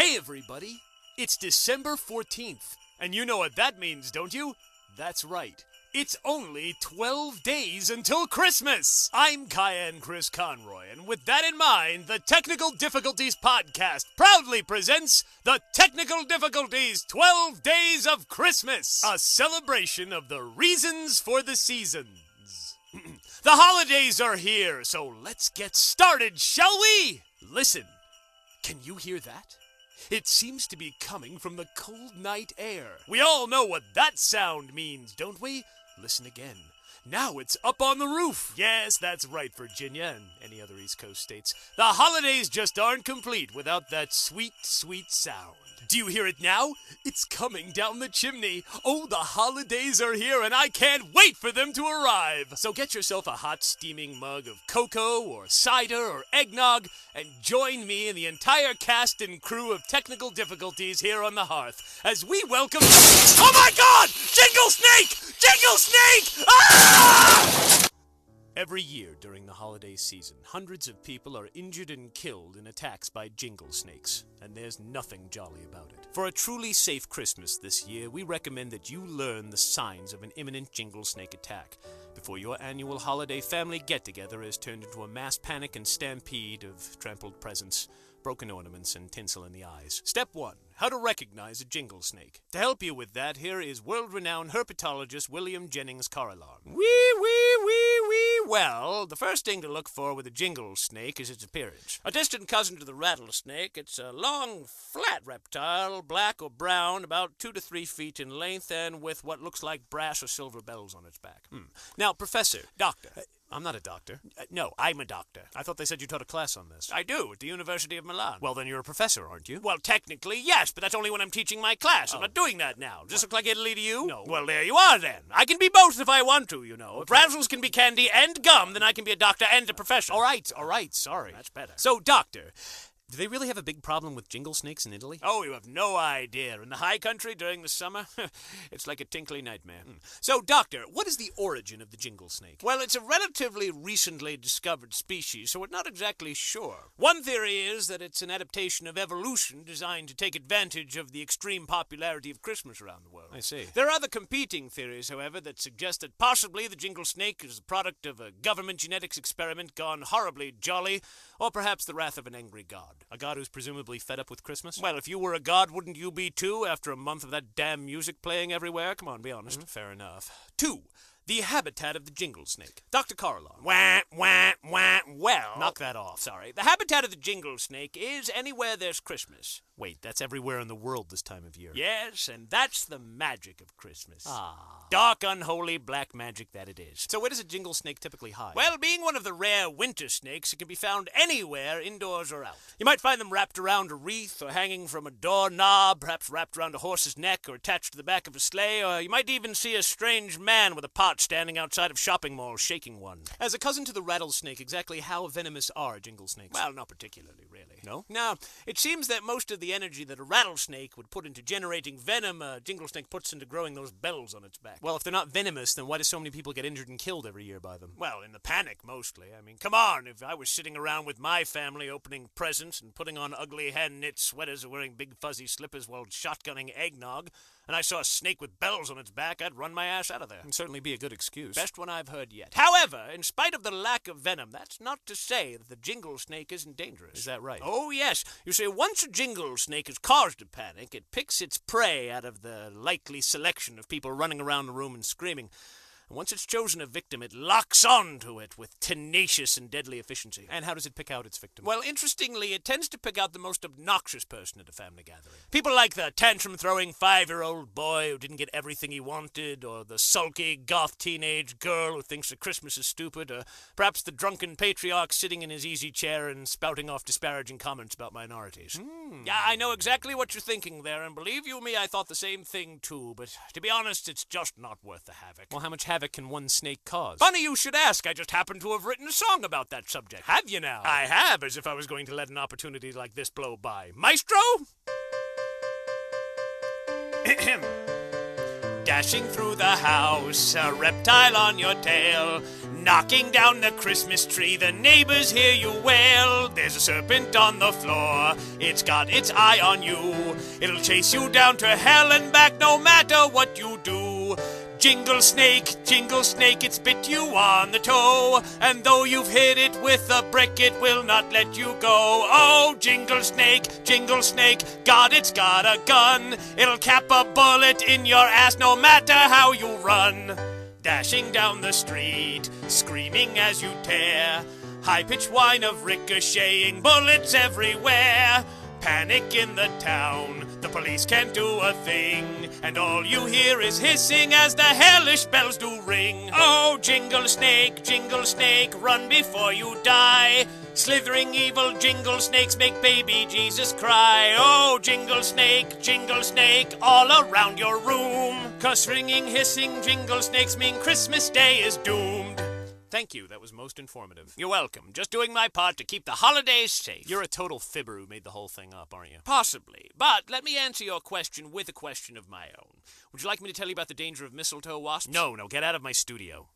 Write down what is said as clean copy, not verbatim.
Hey everybody, it's December 14th, and you know what that means, don't you? That's right. It's only 12 days until Christmas! I'm Cayenne Chris Conroy, and with that in mind, the Technical Difficulties Podcast proudly presents the Technical Difficulties 12 Days of Christmas, a celebration of the reasons for the seasons. The holidays are here, so let's get started, shall we? Listen, can you hear that? It seems to be coming from the cold night air. We all know what that sound means, don't we? Listen again. Now it's up on the roof. Yes, that's right, Virginia and any other East Coast states. The holidays just aren't complete without that sweet, sweet sound. Do you hear it now? It's coming down the chimney. Oh, the holidays are here, and I can't wait for them to arrive. So get yourself a hot, steaming mug of cocoa or cider or eggnog and join me and the entire cast and crew of Technical Difficulties here on the hearth as we welcome... Oh my God! Jingle Snake! Jingle Snake! Ah! Every year during the holiday season, hundreds of people are injured and killed in attacks by jingle snakes, and there's nothing jolly about it. For a truly safe Christmas this year, we recommend that you learn the signs of an imminent jingle snake attack before your annual holiday family get-together is turned into a mass panic and stampede of trampled presents, broken ornaments, and tinsel in the eyes. Step 1. How to recognize a jingle snake. To help you with that, here is world-renowned herpetologist William Jennings Carillon. Well, the first thing to look for with a jingle snake is its appearance. A distant cousin to the rattlesnake, it's a long, flat reptile, black or brown, about 2 to 3 feet in length, and with what looks like brass or silver bells on its back. Now, Professor, Doctor... I'm not a doctor. No, I'm a doctor. I thought they said you taught a class on this. I do, at the University of Milan. Well, then you're a professor, aren't you? Well, technically, yes, but that's only when I'm teaching my class. I'm not doing that now. Does this look like Italy to you? No. Well, there you are, then. I can be both if I want to, you know. If razzles can be candy and gum, then I can be a doctor and a professor. All right, sorry. That's better. So, doctor... do they really have a big problem with jingle snakes in Italy? Oh, you have no idea. In the high country during the summer, it's like a tinkly nightmare. So, Doctor, what is the origin of the jingle snake? Well, it's a relatively recently discovered species, so we're not exactly sure. One theory is that it's an adaptation of evolution designed to take advantage of the extreme popularity of Christmas around the world. I see. There are other competing theories, however, that suggest that possibly the jingle snake is the product of a government genetics experiment gone horribly jolly, or perhaps the wrath of an angry god. A god who's presumably fed up with Christmas? Well, if you were a god, wouldn't you be too, after a month of that damn music playing everywhere? Come on, be honest. Fair enough. 2. The habitat of the jingle snake. Dr. Carillon. Well... knock that off. Sorry. The habitat of the jingle snake is anywhere there's Christmas. Wait, that's everywhere in the world this time of year. Yes, and that's the magic of Christmas. Dark, unholy, black magic that it is. So where does a jingle snake typically hide? Well, being one of the rare winter snakes, it can be found anywhere, indoors or out. You might find them wrapped around a wreath or hanging from a doorknob, perhaps wrapped around a horse's neck or attached to the back of a sleigh, or you might even see a strange man with a pot standing outside of shopping malls shaking one. As a cousin to the rattlesnake, exactly how venomous are jingle snakes? Well, not particularly, really. No? No. It seems that most of the energy that a rattlesnake would put into generating venom, a jingle snake puts into growing those bells on its back. Well, if they're not venomous, then why do so many people get injured and killed every year by them? Well, in the panic, mostly. I mean, come on, if I was sitting around with my family opening presents and putting on ugly hand-knit sweaters and wearing big fuzzy slippers while shotgunning eggnog, and I saw a snake with bells on its back, I'd run my ass out of there. It'd certainly be a good excuse. Best one I've heard yet. However, in spite of the lack of venom, that's not to say that the jingle snake isn't dangerous. Is that right? Oh, yes. You see, once a jingle snake has caused a panic, it picks its prey out of the likely selection of people running around the room and screaming. And once it's chosen a victim, it locks onto it with tenacious and deadly efficiency. And how does it pick out its victim? Well, interestingly, it tends to pick out the most obnoxious person at a family gathering. People like the tantrum-throwing 5-year-old boy who didn't get everything he wanted, or the sulky, goth teenage girl who thinks that Christmas is stupid, or perhaps the drunken patriarch sitting in his easy chair and spouting off disparaging comments about minorities. Yeah, I know exactly what you're thinking there, and believe you me, I thought the same thing too, but to be honest, it's just not worth the havoc. Well, how much havoc can one snake cause? Funny you should ask. I just happen to have written a song about that subject. Have you now? I have, as if I was going to let an opportunity like this blow by. Maestro? Dashing through the house, a reptile on your tail. Knocking down the Christmas tree, the neighbors hear you wail. There's a serpent on the floor, it's got its eye on you. It'll chase you down to hell and back no matter what you do. Jingle Snake, it's bit you on the toe. And though you've hit it with a brick, it will not let you go. Oh, Jingle Snake, God, it's got a gun. It'll cap a bullet in your ass no matter how you run. Dashing down the street, screaming as you tear. High-pitched whine of ricocheting bullets everywhere. Panic in the town, the police can't do a thing, and all you hear is hissing as the hellish bells do ring. Oh, Jingle Snake, run before you die. Slithering evil jingle snakes make baby Jesus cry. Oh, Jingle Snake, all around your room. 'Cause ringing, hissing jingle snakes mean Christmas Day is doomed. Thank you, that was most informative. You're welcome. Just doing my part to keep the holidays safe. You're a total fibber who made the whole thing up, aren't you? Possibly, but let me answer your question with a question of my own. Would you like me to tell you about the danger of mistletoe wasps? No, get out of my studio.